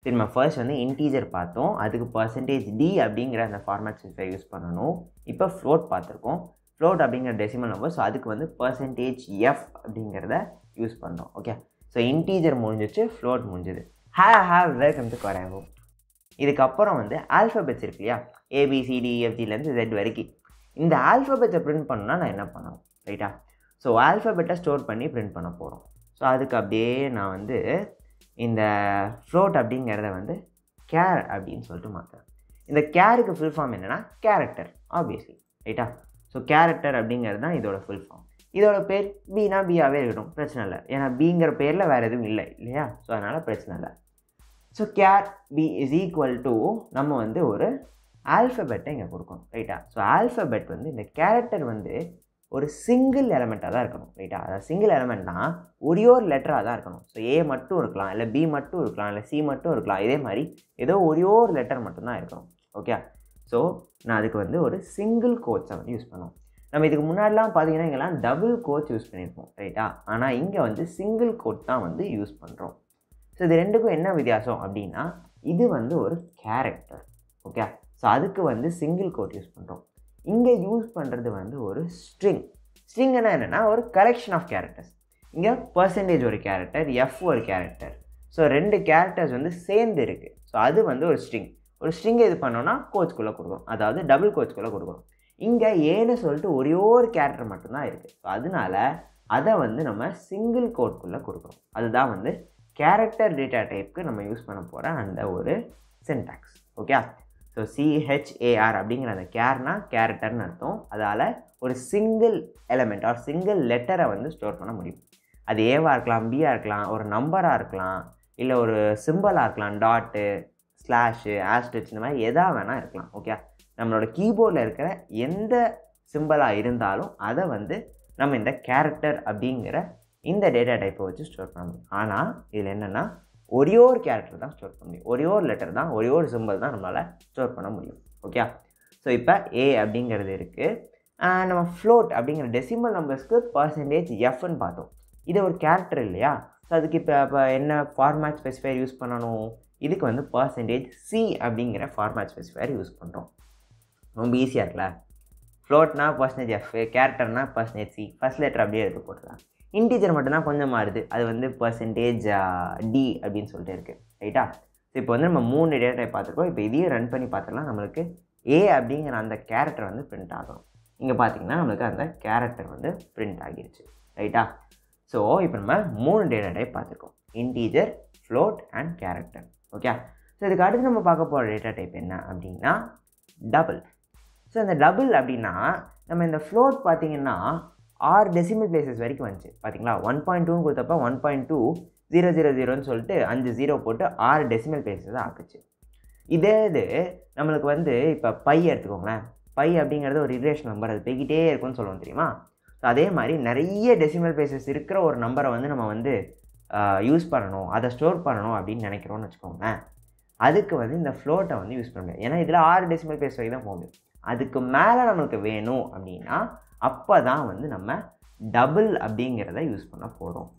சரி, நம்ம ஃபர்ஸ்ட் வந்து இன்டீஜர் பார்த்தோம். அதுக்கு %d அப்படிங்கிற அந்த ஃபார்மேட் ஸ்பெசிஃபையர் யூஸ் பண்ணணும். இப்போ ஃப்ளோட் பார்த்துருக்கோம். ஃப்ளோட் அப்படிங்கிற டெசிமல் நம்பர். ஸோ அதுக்கு வந்து %f அப்படிங்கிறத யூஸ் பண்ணுறோம். ஓகே, ஸோ இன்டீஜர் முடிஞ்சிச்சு, ஃப்ளோட் முடிஞ்சுது. வெல்கம் டு கொராங்கோ. இதுக்கப்புறம் வந்து ஆல்ஃபபெட்ஸ் இருக்கு இல்லையா, ABCDEFGலேருந்து Z வரைக்கும். இந்த ஆல்ஃபபெட்ஸை பிரிண்ட் பண்ணணும்னா நான் என்ன பண்ணணும், ரைட்டா? ஸோ ஆல்ஃபபெட்டை ஸ்டோர் பண்ணி பிரிண்ட் பண்ண போகிறோம். ஸோ அதுக்கு அப்படியே நான் வந்து இந்த ஃப்ளோட் அப்படிங்கிறத வந்து கேர் அப்படின்னு சொல்லிட்டு மாற்றுறேன். இந்த கேருக்கு ஃபுல் ஃபார்ம் என்னென்னா கேரக்டர், ஆப்வியஸ்லி, ரைட்டா? ஸோ கேரக்டர் அப்படிங்கிறது தான் இதோட ஃபுல் ஃபார்ம். இதோட பேர் பீனா பியாவே இருக்கட்டும், பிரச்சனை இல்லை. ஏன்னா பிங்கிற பேரில் வேறு எதுவும் இல்லை இல்லையா? ஸோ அதனால் பிரச்சனை இல்லை. So care B is equal to நம்ம வந்து ஒரு ஆல்ஃபபெட்டை இங்கே கொடுக்கணும், ரைட்டா? ஸோ ஆல்ஃபபெட் வந்து இந்த கேரக்டர் வந்து ஒரு சிங்கிள் எலமெண்ட்டாக தான் இருக்கணும், ரைட்டா? அதாவது சிங்கிள் எலமெண்ட்னா ஒரே ஒரு லெட்டராக தான் இருக்கணும். ஸோ ஏ மட்டும் இருக்கலாம், இல்லை பி மட்டும் இருக்கலாம், இல்லை சி மட்டும் இருக்கலாம். இதே மாதிரி ஏதோ ஒரே ஒரு லெட்டர் மட்டும்தான் இருக்கணும். ஓகே, ஸோ நான் அதுக்கு வந்து ஒரு சிங்கிள் கோட்ஸை வந்து யூஸ் பண்ணுவோம். நம்ம இதுக்கு முன்னாடிலாம் பார்த்தீங்கன்னா இங்கெல்லாம் டபுள் கோட்ஸ் யூஸ் பண்ணியிருப்போம், ரைட்டா? ஆனால் இங்கே வந்து சிங்கிள் கோட் தான் வந்து யூஸ் பண்ணுறோம். ஸோ இது ரெண்டுக்கும் என்ன வித்தியாசம் அப்படின்னா, இது வந்து ஒரு கேரக்டர், ஓகே? ஸோ அதுக்கு வந்து சிங்கிள் கோட் யூஸ் பண்ணுறோம். இங்கே யூஸ் பண்ணுறது வந்து ஒரு ஸ்ட்ரிங். ஸ்ட்ரிங்னா என்னென்னா ஒரு கலெக்ஷன் ஆஃப் கேரக்டர்ஸ். இங்கே % ஒரு கேரக்டர், எஃப் ஒரு கேரக்டர். ஸோ 2 கேரக்டர்ஸ் வந்து சேர்ந்து இருக்குது. ஸோ அது வந்து ஒரு ஸ்ட்ரிங். ஒரு ஸ்ட்ரிங்கை இது பண்ணோன்னா கோட்ஸ்குள்ளே கொடுக்குறோம், அதாவது டபுள் கோட்ஸ்குள்ளே கொடுக்குறோம். இங்கே ஏன்னு சொல்லிட்டு ஒரே ஒரு கேரக்டர் மட்டும்தான் இருக்குது. ஸோ அதனால அதை வந்து நம்ம சிங்கிள் கோட்குள்ளே கொடுக்குறோம். அதுதான் வந்து கேரக்டர் டேட்டா டைப்புக்கு நம்ம யூஸ் பண்ண போகிற அந்த ஒரு சின்டாக்ஸ். ஓகே, ஸோ CHAR அப்படிங்கிற அந்த கேர்னா கேரக்டர்னு அர்த்தம். அதால் ஒரு சிங்கிள் எலமெண்ட் ஆர் சிங்கிள் லெட்டரை வந்து ஸ்டோர் பண்ண முடியும். அது ஏவாக இருக்கலாம், பியாக இருக்கலாம், ஒரு நம்பராக இருக்கலாம், இல்லை ஒரு சிம்பிளாக இருக்கலாம், டாட்டு, ஸ்லாஷு, ஆஸ்ட்ரிச், இந்த மாதிரி எதாக வேணால் இருக்கலாம். ஓகே, நம்மளோட கீபோர்டில் இருக்கிற எந்த சிம்பிளாக இருந்தாலும் அதை வந்து நம்ம இந்த கேரக்டர் அப்படிங்கிற இந்த டேட்டா டைப்பை வச்சு ஸ்டோர் பண்ண முடியும். ஆனால் இதில் என்னென்னா ஒரே ஒரு கேரக்டர் தான் ஸ்டோர் பண்ண முடியும், ஒரே ஒரு லெட்டர் தான், ஒரே ஒரு சிம்பிள் தான் நம்மளால் ஸ்டோர் பண்ண முடியும். ஓகே, ஸோ இப்போ A அப்படிங்கிறது இருக்குது. நம்ம ஃப்ளோட் அப்படிங்கிற டெசிமல் நம்பர்ஸ்க்கு %Fன்னு பார்த்தோம். இது ஒரு கேரக்டர் இல்லையா? ஸோ அதுக்கு இப்போ என்ன ஃபார்மேட் ஸ்பெசிஃபையர் யூஸ் பண்ணணும்? இதுக்கு வந்து %C அப்படிங்கிற ஃபார்மேட் ஸ்பெசிஃபையர் யூஸ் பண்ணுறோம். ரொம்ப ஈஸியாக இருக்குல்ல? ஃப்ளோட்னா %F, கேரக்டர்னா %C, ஃபஸ்ட் லெட்டர் அப்படியே எடுத்து போட்டுக்கலாம். இன்டீஜர் மட்டும்தான் கொஞ்சம் மாறுது, அது வந்து %D அப்படின்னு சொல்லிட்டு இருக்குது, ரைட்டா? ஸோ இப்போ வந்து நம்ம 3 டேட்டா டைப் பார்த்துருக்கோம். இப்போ இதையும் ரன் பண்ணி பார்த்துக்கலாம். நம்மளுக்கு A அப்படிங்கிற அந்த கேரக்டர் வந்து பிரிண்ட் ஆகணும். இங்கே பார்த்தீங்கன்னா நம்மளுக்கு அந்த கேரக்டர் வந்து பிரிண்ட் ஆகிருச்சு, ரைட்டா? ஸோ இப்போ நம்ம 3 டேட்டா டைப் பார்த்துருக்கோம், integer, float and character. Okay, so இதுக்கு அடுத்து நம்ம பார்க்க போகிற டேட்டா டைப் என்ன அப்படின்னா டபுள். ஸோ இந்த டபுள் அப்படின்னா நம்ம இந்த ஃப்ளோட் பார்த்தீங்கன்னா 6 டெசிமல் பிளேசஸ் வரைக்கும் வந்துச்சு, பார்த்தீங்களா? 1.2ன்னு கொடுத்தப்ப 1.2000ன்னு சொல்லிட்டு 5 0 போட்டு 6 டெசிமல் பிளேசஸ் தான் ஆக்குச்சு. இதே இது நம்மளுக்கு வந்து இப்போ பை எடுத்துக்கோங்களேன். பை அப்படிங்கிறது ஒரு இர்ரேஷனல் நம்பர், அது போய்கிட்டே இருக்குன்னு சொல்லுவோம், தெரியுமா? ஸோ அதே மாதிரி நிறைய டெசிமல் பிளேசஸ் இருக்கிற ஒரு நம்பரை வந்து நம்ம வந்து யூஸ் பண்ணணும், அதை ஸ்டோர் பண்ணணும் அப்படின்னு நினைக்கிறோன்னு வச்சுக்கோங்களேன். அதுக்கு வந்து இந்த ஃப்ளோட்டை வந்து யூஸ் பண்ண முடியாது. ஏன்னா இதில் 6 டெசிமல் பிளேஸ் வரைக்கும் தான் போக முடியும். அதுக்கு மேலே நம்மளுக்கு வேணும் அப்படின்னா அப்போ தான் வந்து நம்ம டபுள் அப்படிங்கிறத யூஸ் பண்ண போகிறோம்.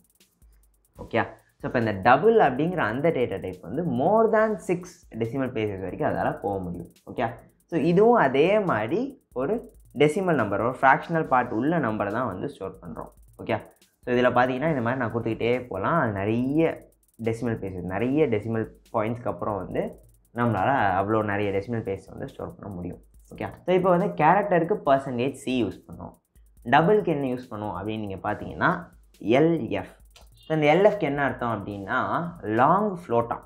ஓகே, ஸோ இப்போ இந்த டபுள் அப்படிங்கிற அந்த டேட்டா டைப் வந்து மோர் தேன் 6 டெசிமல் பிளேசஸ் வரைக்கும் அதால் போக முடியும். ஓகே, ஸோ இதுவும் அதே மாதிரி ஒரு டெசிமல் நம்பர், ஒரு ஃப்ராக்ஷனல் பார்ட் உள்ள நம்பரை தான் வந்து ஸ்டோர் பண்ணுறோம். ஓகே, ஸோ இதில் பார்த்தீங்கன்னா இந்த மாதிரி நான் கொடுத்துக்கிட்டே போகலாம். அது நிறைய டெசிமல் பிளேசஸ், நிறைய டெசிமல் பாயிண்ட்ஸ்க்கு அப்புறம் வந்து நம்மளால் அவ்வளோ நிறைய டெசிமல் பிளேஸ் வந்து ஸ்டோர் பண்ண முடியும். ஓகே, ஸோ இப்போ வந்து கேரக்டருக்கு %C யூஸ் பண்ணோம். டபுளுக்கு என்ன யூஸ் பண்ணோம் அப்படின்னு நீங்கள் பார்த்தீங்கன்னா LF. ஸோ இந்த LFக்கு என்ன அர்த்தம் அப்படின்னா லாங் ஃப்ளோட்டா.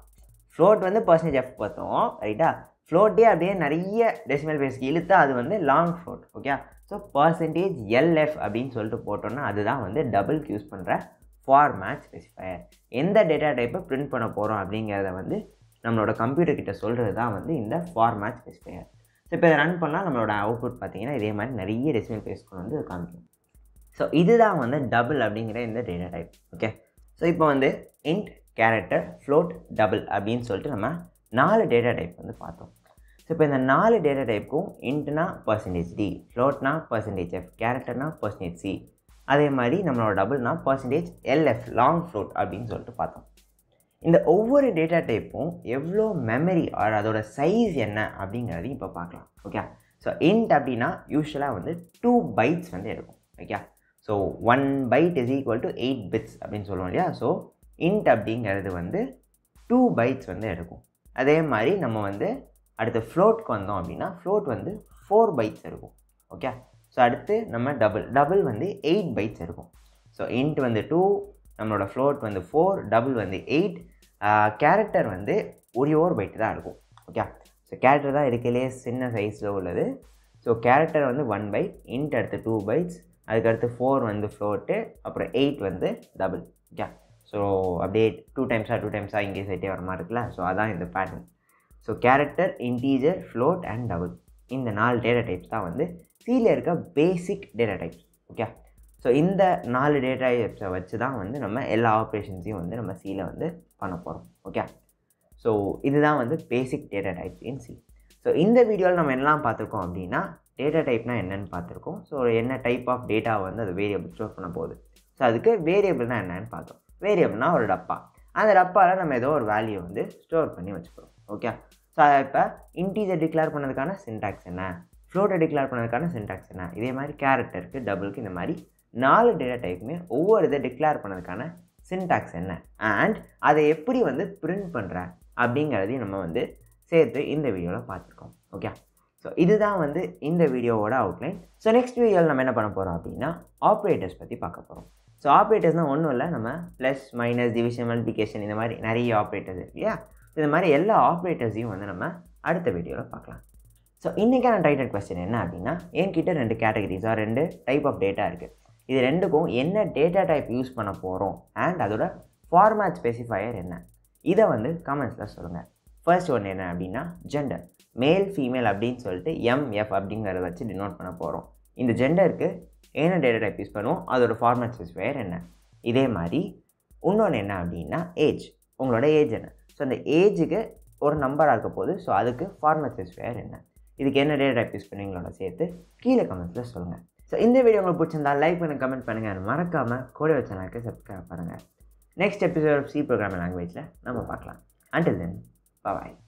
ஃப்ளோட் வந்து %F பார்த்தோம், ரைட்டா? ஃப்ளோட்டே அப்படியே நிறைய டெசிமல் பிளேஸ்க்கு இழுத்தா அது வந்து long float. Okay, so %LF அப்படின்னு சொல்லிட்டு போட்டோன்னா அதுதான் வந்து டபுளுக்கு யூஸ் பண்ணுற ஃபார்மேட் ஸ்பெசிஃபையர். எந்த டேட்டா டைப்பை பிரிண்ட் பண்ண போகிறோம் அப்படிங்கிறத வந்து நம்மளோட கம்ப்யூட்டர் கிட்ட சொல்கிறது தான் வந்து இந்த ஃபார்மேட் ஸ்பெசிஃபையர். ஸோ இப்போ இதை ரன் பண்ணால் நம்மளோட அவுட்புட் பார்த்தீங்கன்னா இதே மாதிரி நிறைய டெசிமல் பிளேஸ்க்கு வந்து காமிக்கும். ஸோ இதுதான் வந்து டபுள் அப்படிங்கிற இந்த டேட்டா டைப். ஓகே, ஸோ இப்போ வந்து இன்ட், கேரக்டர், ஃப்ளோட், டபுள் அப்படின்னு சொல்லிட்டு நம்ம 4 டேட்டா டைப் வந்து பார்த்தோம். ஸோ இப்போ இந்த 4 டேட்டா டைப்புக்கும் இன்ட்னா %D, ஃப்ளோட்னா %F, கேரக்டர்னா %C, அதே மாதிரி நம்மளோட டபுள்னா %LF, லாங் ஃப்ளோட் அப்படின்னு சொல்லிட்டு பார்த்தோம். இந்த ஒவ்வொரு டேட்டா டைப்பும் எவ்வளோ மெமரி ஆர் அதோட சைஸ் என்ன அப்படிங்கிறதையும் இப்போ பார்க்கலாம். ஓகே, ஸோ இன்ட் அப்படின்னா யூஸ்வலாக வந்து 2 bytes வந்து எடுக்கும். Okay, so 1 byte is equal to 8 bits அப்படின்னு சொல்லுவோம் இல்லையா. ஸோ இன்ட் அப்படிங்கிறது வந்து 2 bytes வந்து எடுக்கும். அதே மாதிரி நம்ம வந்து அடுத்து ஃப்ளோட்க்கு வந்தோம் அப்படின்னா ஃப்ளோட் வந்து 4 bytes இருக்கும். ஓகே, ஸோ அடுத்து நம்ம டபுள் வந்து 8 bytes இருக்கும். ஸோ இன்ட் வந்து 2, நம்மளோட ஃப்ளோட் வந்து 4, டபுள் வந்து 8, கேரக்டர் வந்து ஒரே ஒரு பைட்டு தான் இருக்கும். ஓகே, ஸோ கேரக்டர் தான் இருக்கலே சின்ன சைஸில் உள்ளது. ஸோ கேரக்டர் வந்து 1 byte, இன்ட் அடுத்து 2 bytes, அதுக்கடுத்து 4 வந்து ஃப்ளோட்டு, அப்புறம் 8 வந்து டபுள். ஓகே, ஸோ அப்படியே 2 டைம்ஸாக இங்கே செட்டே வர மாதிரி இருக்குல்ல. ஸோ அதான் இந்த pattern. So character, integer, float and double, இந்த 4 டேட்டா டைப்ஸ் தான் வந்து சியில் இருக்க பேசிக் டேட்டா டைப்ஸ். ஓகே, ஸோ இந்த 4 டேட்டா டைப்ஸை வச்சு தான் வந்து நம்ம எல்லா ஆப்ரேஷன்ஸையும் வந்து நம்ம சியில் வந்து பண்ண போகிறோம். ஓகே, ஸோ இதுதான் வந்து பேசிக் டேட்டா டைப்ஸ் இன் சி. ஸோ இந்த வீடியோவில் நம்ம என்னெல்லாம் பார்த்துருக்கோம் அப்படின்னா டேட்டா டைப்னால் என்னென்னு பார்த்துருக்கோம். ஸோ என்ன டைப் ஆஃப் டேட்டா வந்து அது வேரியபிள் ஸ்டோர் பண்ண போகுது. ஸோ அதுக்கு வேரியபிள்னால் என்னென்னு பார்த்தோம். வேரியபிள்னால் ஒரு டப்பா, அந்த டப்பாவில் நம்ம ஏதோ ஒரு வேல்யூ வந்து ஸ்டோர் பண்ணி வச்சுக்கிறோம். ஓகே, ஸோ அதை இப்போ இன்டீஜர் டிக்ளேர் பண்ணதுக்கான சின்டாக்ஸ் என்ன, ஃப்ளோட்டை டிக்ளேர் பண்ணதுக்கான சின்டாக்ஸ் என்ன, இதே மாதிரி கேரக்டருக்கு, டபுளுக்கு, இந்த மாதிரி 4 டேட்டா டைப்புமே ஒவ்வொரு இதை டிக்ளேர் பண்ணதுக்கான சின்டாக்ஸ் என்ன அண்ட் அதை எப்படி வந்து பிரிண்ட் பண்ணுற அப்படிங்கிறதையும் நம்ம வந்து சேர்த்து இந்த வீடியோவில் பார்த்துருக்கோம். ஓகே, ஸோ இதுதான் வந்து இந்த வீடியோவோட அவுட்லைன். ஸோ நெக்ஸ்ட் வீடியோவில் நம்ம என்ன பண்ண போகிறோம் அப்படின்னா ஆப்ரேட்டர்ஸ் பற்றி பார்க்க போகிறோம். ஸோ ஆப்ரேட்டர்ஸ்னால் ஒன்றும் இல்லை, நம்ம ப்ளஸ், மைனஸ், டிவிஷன், மல்டிப்ளிகேஷன், இந்த மாதிரி நிறைய ஆப்ரேட்டர்ஸ் இருக்கு இல்லையா. இந்த மாதிரி எல்லா ஆப்ரேட்டர்ஸையும் வந்து நம்ம அடுத்த வீடியோவில் பார்க்கலாம். ஸோ இன்றைக்கான டைட்டில் கொஸ்டின் என்ன அப்படின்னா, என்கிட்ட 2 கேட்டகரிஸ் 2 டைப் ஆஃப் டேட்டா இருக்குது. இது ரெண்டுக்கும் என்ன டேட்டா டைப் யூஸ் பண்ண போகிறோம் அண்ட் அதோட ஃபார்மேட் ஸ்பெசிஃபையர் என்ன, இதை வந்து கமெண்ட்ஸில் சொல்லுங்கள். ஃபர்ஸ்ட் ஒன்று என்ன அப்படின்னா ஜெண்டர், மேல் ஃபீமேல் அப்படின்னு சொல்லிட்டு MF அப்படிங்கிறத வச்சு டினோட் பண்ண போகிறோம். இந்த ஜெண்டருக்கு என்ன டேட்டா டைப் யூஸ் பண்ணுவோம், அதோட ஃபார்மேட் ஸ்பெசிஃபையர் என்ன. இதே மாதிரி இன்னொன்று என்ன அப்படின்னா ஏஜ், உங்களோட ஏஜ் என்ன. ஸோ அந்த ஏஜுக்கு ஒரு நம்பராக இருக்க போகுது. ஸோ அதுக்கு ஃபார்மேட் ஸ்பெசிஃபையர் என்ன, இதுக்கு என்ன டேட்டா டைப் யூஸ் பண்ணுவீங்களோட சேர்த்து கீழே கமெண்ட்ஸில் சொல்லுங்கள். ஸோ இந்த வீடியோ உங்களுக்கு பிடிச்சிருந்தா லைக் பண்ணி கமெண்ட் பண்ணுங்கள், மறக்காமல் கூடவே சேனலுக்கு சப்ஸ்கிரைப் பண்ணுங்கள். நெக்ஸ்ட் எபிசோட் சி ப்ரோக்ராமிங் லாங்குவேஜில் நம்ம பார்க்கலாம். Until then, bye-bye.